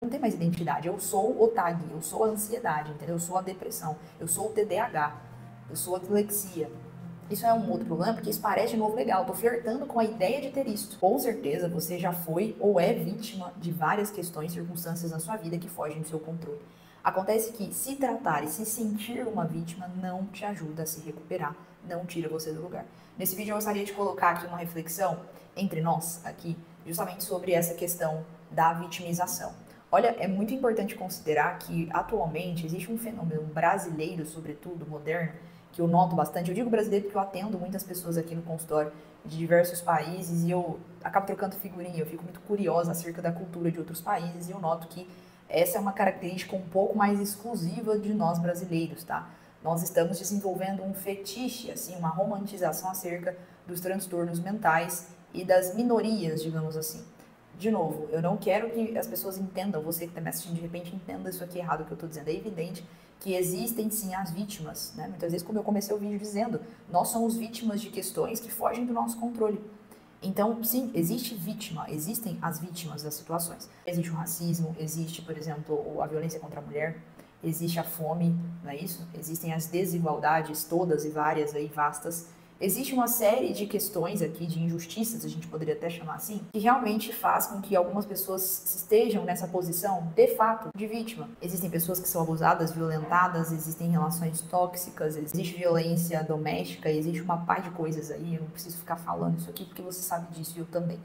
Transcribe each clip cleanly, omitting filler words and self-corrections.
não tem mais identidade. Eu sou o TAG, eu sou a ansiedade, entendeu? Eu sou a depressão, eu sou o TDAH, eu sou a dislexia. Isso é um outro problema, porque isso parece de novo legal. Eu tô flertando com a ideia de ter isso. Com certeza você já foi ou é vítima de várias questões, circunstâncias na sua vida que fogem do seu controle. Acontece que se tratar e se sentir uma vítima não te ajuda a se recuperar, não tira você do lugar. Nesse vídeo eu gostaria de colocar aqui uma reflexão entre nós aqui, justamente sobre essa questão da vitimização. Olha, é muito importante considerar que atualmente existe um fenômeno brasileiro, sobretudo moderno, que eu noto bastante. Eu digo brasileiro porque eu atendo muitas pessoas aqui no consultório de diversos países e eu acabo trocando figurinha, eu fico muito curiosa acerca da cultura de outros países e eu noto que essa é uma característica um pouco mais exclusiva de nós brasileiros, tá? Nós estamos desenvolvendo um fetiche, assim, uma romantização acerca dos transtornos mentais e das minorias, digamos assim. De novo, eu não quero que as pessoas entendam, você que está me assistindo de repente entenda isso aqui errado que eu estou dizendo. É evidente que existem sim as vítimas, né? Muitas vezes, como eu comecei o vídeo dizendo, nós somos vítimas de questões que fogem do nosso controle. Então, sim, existe vítima, existem as vítimas das situações. Existe o racismo, existe, por exemplo, a violência contra a mulher, existe a fome, não é isso? Existem as desigualdades, todas e várias aí, vastas. Existe uma série de questões aqui, de injustiças, a gente poderia até chamar assim, que realmente faz com que algumas pessoas estejam nessa posição, de fato, de vítima. Existem pessoas que são abusadas, violentadas, existem relações tóxicas, existe violência doméstica, existe uma par de coisas aí, eu não preciso ficar falando isso aqui porque você sabe disso e eu também.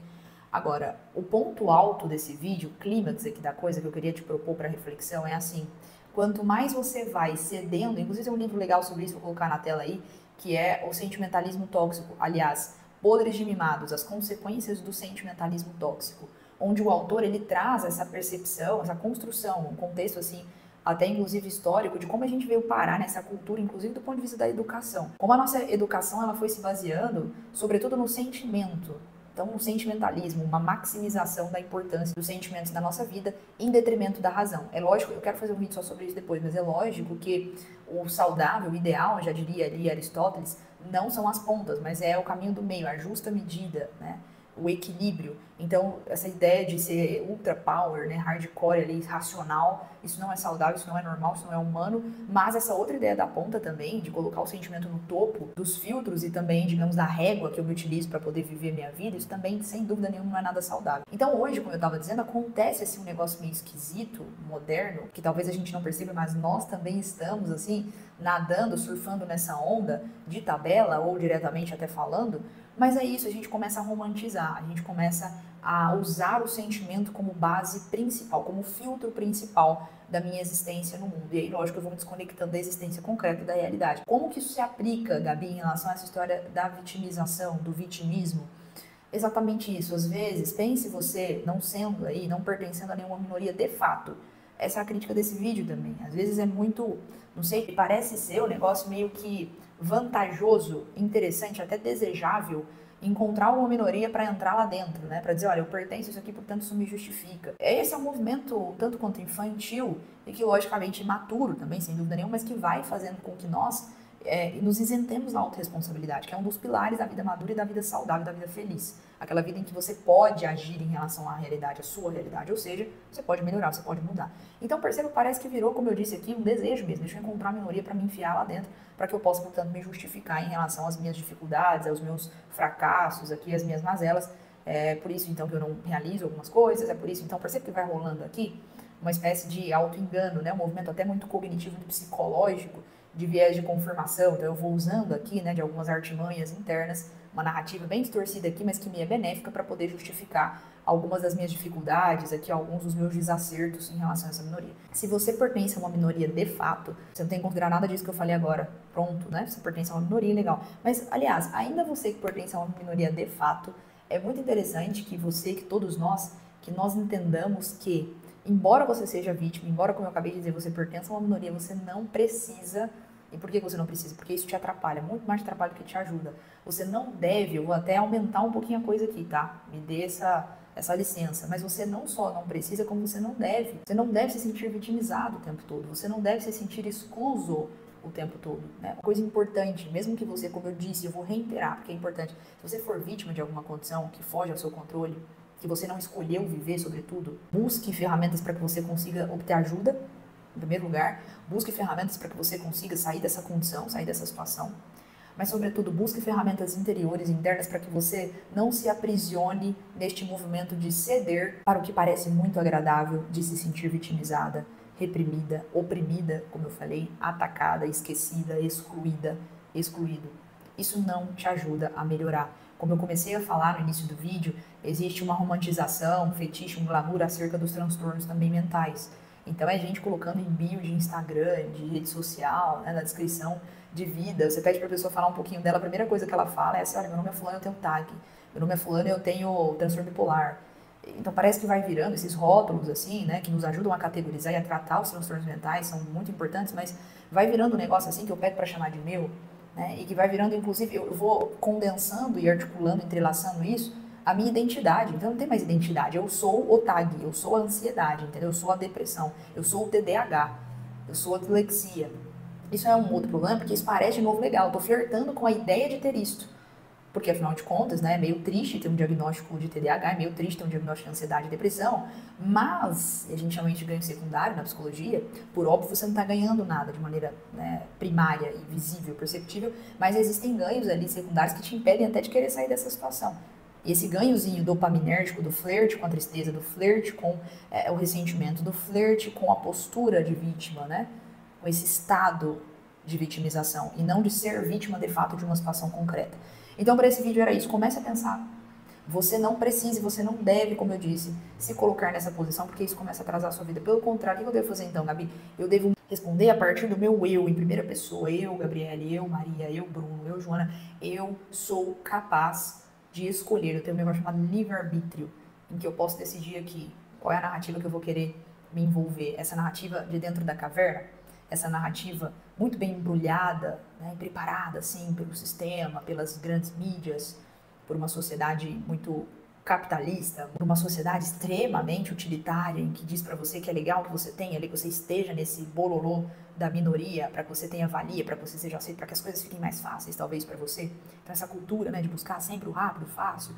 Agora, o ponto alto desse vídeo, o clímax aqui da coisa que eu queria te propor para reflexão é assim, quanto mais você vai cedendo, inclusive tem um livro legal sobre isso, vou colocar na tela aí, que é o sentimentalismo tóxico, aliás, Podres de Mimados, as consequências do sentimentalismo tóxico, onde o autor ele traz essa percepção, essa construção, um contexto assim, até inclusive histórico, de como a gente veio parar nessa cultura, inclusive do ponto de vista da educação. Como a nossa educação ela foi se baseando, sobretudo no sentimento. Então, um sentimentalismo, uma maximização da importância dos sentimentos na nossa vida em detrimento da razão. É lógico, eu quero fazer um vídeo só sobre isso depois, mas é lógico que o saudável, o ideal, já diria ali Aristóteles, não são as pontas, mas é o caminho do meio, a justa medida, né? O equilíbrio. Então, essa ideia de ser ultra power, né, hardcore ali, racional, isso não é saudável, isso não é normal, isso não é humano, mas essa outra ideia da ponta também, de colocar o sentimento no topo dos filtros e também, digamos, da régua que eu me utilizo para poder viver minha vida, isso também, sem dúvida nenhuma, não é nada saudável. Então, hoje, como eu estava dizendo, acontece assim um negócio meio esquisito, moderno, que talvez a gente não perceba, mas nós também estamos, assim, nadando, surfando nessa onda de tabela ou diretamente até falando, mas é isso, a gente começa a romantizar, a gente começa a usar o sentimento como base principal, como filtro principal da minha existência no mundo. E aí, lógico, eu vou me desconectando da existência concreta da realidade. Como que isso se aplica, Gabi, em relação a essa história da vitimização, do vitimismo? Exatamente isso. Às vezes, pense você não sendo aí, não pertencendo a nenhuma minoria de fato. Essa é a crítica desse vídeo também. Às vezes é muito, não sei, parece ser um negócio meio que vantajoso, interessante, até desejável encontrar uma minoria para entrar lá dentro, né? Para dizer, olha, eu pertenço a isso aqui, portanto isso me justifica. Esse é um movimento tanto quanto infantil e que logicamente imaturo também, sem dúvida nenhuma, mas que vai fazendo com que nós nos isentemos da autorresponsabilidade, que é um dos pilares da vida madura e da vida saudável, da vida feliz. Aquela vida em que você pode agir em relação à realidade, à sua realidade, ou seja, você pode melhorar, você pode mudar. Então, perceba, parece que virou, como eu disse aqui, um desejo mesmo. Deixa eu encontrar uma minoria para me enfiar lá dentro, para que eu possa, portanto, me justificar em relação às minhas dificuldades, aos meus fracassos, aqui, às minhas mazelas. É por isso, então, que eu não realizo algumas coisas, é por isso, então, perceba que vai rolando aqui uma espécie de auto-engano, né? Um movimento até muito cognitivo e psicológico, de viés de confirmação, então eu vou usando aqui, né, de algumas artimanhas internas, uma narrativa bem distorcida aqui, mas que me é benéfica para poder justificar algumas das minhas dificuldades, aqui alguns dos meus desacertos em relação a essa minoria. Se você pertence a uma minoria de fato, você não tem que considerar nada disso que eu falei agora, pronto, né? Você pertence a uma minoria, legal. Mas, aliás, ainda você que pertence a uma minoria de fato, é muito interessante que você, que todos nós, que nós entendamos que, embora você seja vítima, embora, como eu acabei de dizer, você pertença a uma minoria, você não precisa. E por que você não precisa? Porque isso te atrapalha, muito mais te atrapalha do que te ajuda. Você não deve, eu vou até aumentar um pouquinho a coisa aqui, tá? Me dê essa licença. Mas você não só não precisa, como você não deve. Você não deve se sentir vitimizado o tempo todo. Você não deve se sentir excluso o tempo todo, né? Uma coisa importante, mesmo que você, como eu disse, eu vou reiterar, porque é importante, se você for vítima de alguma condição que foge ao seu controle, que você não escolheu viver, sobretudo. Busque ferramentas para que você consiga obter ajuda, em primeiro lugar. Busque ferramentas para que você consiga sair dessa condição, sair dessa situação. Mas, sobretudo, busque ferramentas interiores, internas, para que você não se aprisione neste movimento de ceder para o que parece muito agradável, de se sentir vitimizada, reprimida, oprimida, como eu falei, atacada, esquecida, excluída, excluído. Isso não te ajuda a melhorar. Como eu comecei a falar no início do vídeo, existe uma romantização, um fetiche, um glamour acerca dos transtornos também mentais. Então é gente colocando em bio de Instagram, de rede social, né, na descrição de vida. Você pede para a pessoa falar um pouquinho dela, a primeira coisa que ela fala é assim: olha, meu nome é fulano, eu tenho TAG. Meu nome é fulano, eu tenho transtorno bipolar. Então parece que vai virando esses rótulos assim, né, que nos ajudam a categorizar e a tratar os transtornos mentais, são muito importantes, mas vai virando um negócio assim que eu pego para chamar de meu, né, e que vai virando, inclusive, eu vou condensando e articulando, entrelaçando isso, a minha identidade. Então não tem mais identidade. Eu sou o TAG, eu sou a ansiedade, entendeu? Eu sou a depressão, eu sou o TDAH, eu sou a dislexia. Isso é um outro problema, porque isso parece de novo legal. Eu tô flertando com a ideia de ter isto. Porque, afinal de contas, né, é meio triste ter um diagnóstico de TDAH, é meio triste ter um diagnóstico de ansiedade e depressão, mas, e a gente chama isso de ganho secundário na psicologia, por óbvio você não está ganhando nada de maneira, né, primária e visível, perceptível, mas existem ganhos ali secundários que te impedem até de querer sair dessa situação. E esse ganhozinho dopaminérgico do flerte com a tristeza, do flerte com o ressentimento, do flerte com a postura de vítima, né, com esse estado de vitimização, e não de ser vítima de fato de uma situação concreta. Então, para esse vídeo era isso. Comece a pensar. Você não precisa, você não deve, como eu disse, se colocar nessa posição, porque isso começa a atrasar a sua vida. Pelo contrário, o que eu devo fazer então, Gabi? Eu devo responder a partir do meu eu, em primeira pessoa. Eu, Gabriele, eu, Maria, eu, Bruno, eu, Joana. Eu sou capaz de escolher. Eu tenho um negócio chamado livre-arbítrio, em que eu posso decidir aqui qual é a narrativa que eu vou querer me envolver. Essa narrativa de dentro da caverna, essa narrativa muito bem embrulhada, né, preparada assim pelo sistema, pelas grandes mídias, por uma sociedade muito capitalista, por uma sociedade extremamente utilitária, em que diz para você que é legal que você tenha ali, que você esteja nesse bololô da minoria, para que você tenha valia, para que você seja aceito, para que as coisas fiquem mais fáceis, talvez, para você. Então, essa cultura, né, de buscar sempre o rápido, fácil,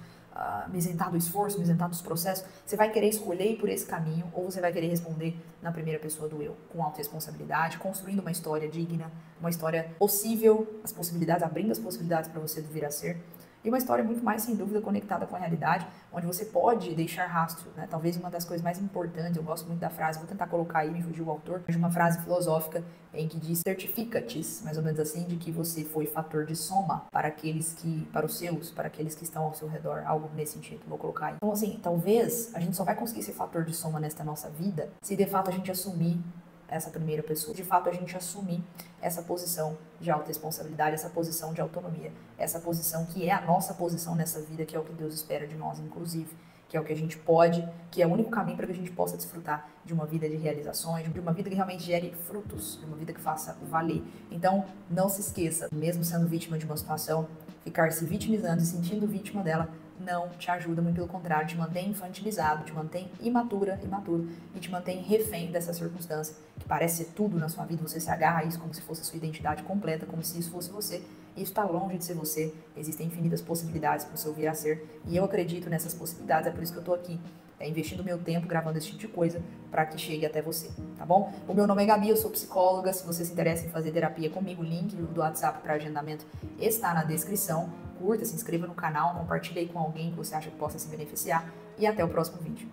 me isentar do esforço, me isentar dos processos, você vai querer escolher ir por esse caminho, ou você vai querer responder na primeira pessoa do eu, com autorresponsabilidade, construindo uma história digna, uma história possível, as possibilidades, abrindo as possibilidades para você vir a ser. E uma história muito mais, sem dúvida, conectada com a realidade, onde você pode deixar rastro, né? Talvez uma das coisas mais importantes, eu gosto muito da frase, vou tentar colocar aí, me fugiu o autor, de uma frase filosófica em que diz: certifica-te, mais ou menos assim, de que você foi fator de soma para aqueles que, para os seus, para aqueles que estão ao seu redor, algo nesse sentido, vou colocar aí. Então, assim, talvez a gente só vai conseguir ser fator de soma nesta nossa vida se de fato a gente assumir essa primeira pessoa, de fato a gente assumir essa posição de autorresponsabilidade, essa posição de autonomia, essa posição que é a nossa posição nessa vida, que é o que Deus espera de nós, inclusive, que é o que a gente pode, que é o único caminho para que a gente possa desfrutar de uma vida de realizações, de uma vida que realmente gere frutos, de uma vida que faça valer. Então, não se esqueça, mesmo sendo vítima de uma situação, ficar se vitimizando e sentindo vítima dela não te ajuda, muito pelo contrário, te mantém infantilizado, te mantém imatura, imaturo, e te mantém refém dessa circunstância, que parece ser tudo na sua vida, você se agarra a isso como se fosse a sua identidade completa, como se isso fosse você, e isso está longe de ser você, existem infinitas possibilidades para o seu vir a ser, e eu acredito nessas possibilidades, é por isso que eu estou aqui, investindo meu tempo gravando esse tipo de coisa, para que chegue até você, tá bom? O meu nome é Gabi, eu sou psicóloga, se você se interessa em fazer terapia comigo, o link do WhatsApp para agendamento está na descrição. Curta, se inscreva no canal, compartilhe aí com alguém que você acha que possa se beneficiar e até o próximo vídeo.